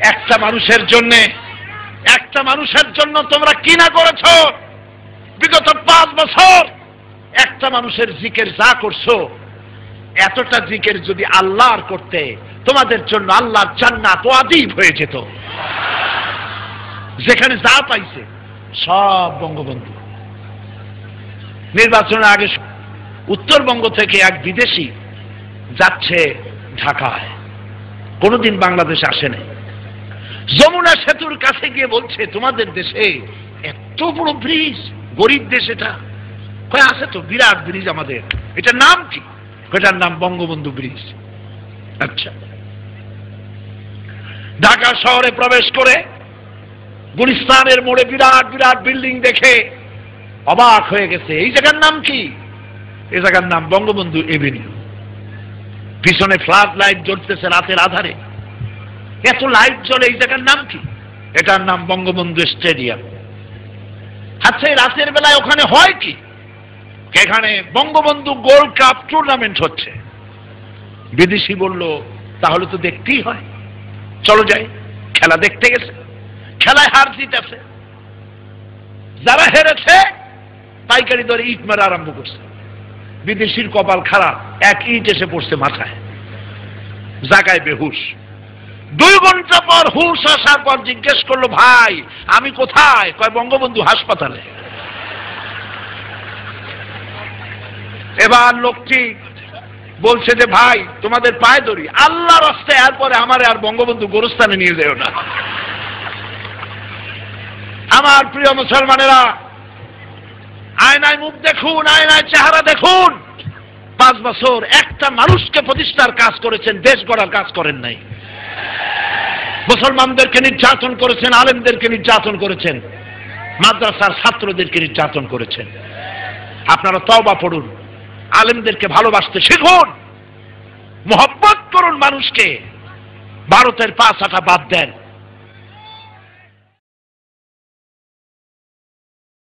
একটা মানুষের জন্য তোমরা কি না করেছ বিগত 5 বছর। একটা মানুষের জিকির যা করছো, এতটা জিকির যদি আল্লাহর করতে, তোমাদের জন্য আল্লাহর জান্নাত ওয়াজিব হয়ে যেত। যেখানে যা পাইছে সব বঙ্গবন্ধু। নির্বাচনের আগে উত্তরবঙ্গ থেকে এক বিদেশি যাচ্ছে ঢাকায়, কোনোদিন বাংলাদেশে আসে নাই। যমুনা সেতুর কাছে গিয়ে বলছে, তোমাদের দেশে এত বড় ব্রিজ, গরিব দেশ এটা। কয় আছে তো, বিরাট ব্রিজ আমাদের। এটার নাম কি? এটার নাম বঙ্গবন্ধু ব্রিজ। আচ্ছা, ঢাকা শহরে প্রবেশ করে গুলিস্তানের মোড়ে বিরাট বিরাট বিল্ডিং দেখে অবাক হয়ে গেছে। এই জায়গার নাম কি? এই জায়গার নাম বঙ্গবন্ধু এভিনিউ। পিছনে ফ্লাড লাইট জ্বলতেছে রাতের আধারে, এত লাইট জ্বলে। এই জায়গার নাম কি? এটার নাম বঙ্গবন্ধু স্টেডিয়াম। আচ্ছা, রাতের বেলায় ওখানে হয় কি? এখানে বঙ্গবন্ধু গোল্ড কাপ টুর্নামেন্ট হচ্ছে। বিদেশি বলল, তাহলে তো দেখতেই হয়, চলো যাই। খেলা দেখতে গেছে, খেলায় হার জিত আছে। যারা হেরেছে পাইকারি দরে ইট মারা আরম্ভ করছে। বিদেশির কপাল খারাপ, এক ইট এসে পড়ছে মাথায়, জায়গায় বেহুশ। 2 ঘন্টা পর হুশ আসার পর জিজ্ঞেস করলো, ভাই আমি কোথায়? কয় বঙ্গবন্ধু হাসপাতালে। এবার লোকটি বলছে যে, ভাই তোমাদের পায়ে ধরি, আল্লাহর রাস্তায়, এরপরে আমারে আর বঙ্গবন্ধু গোরস্থানে নিয়ে যেও না। আমার প্রিয় মুসলমানেরা, আয়নায় মুখ দেখুন, আয়নায় চেহারা দেখুন। 5 বছর একটা মানুষকে প্রতিষ্ঠার কাজ করেছেন, দেশ গড়ার কাজ করেন নাই। মুসলমানদেরকে নির্যাতন করেছেন, আলেমদেরকে নির্যাতন করেছেন, মাদ্রাসার ছাত্রদেরকে নির্যাতন করেছেন। আপনারা তওবা পড়ুন, আলেমদেরকে ভালোবাসতে শিখুন, মহব্বত করুন মানুষকে। ভারতের পা চাটা বাদ দেন।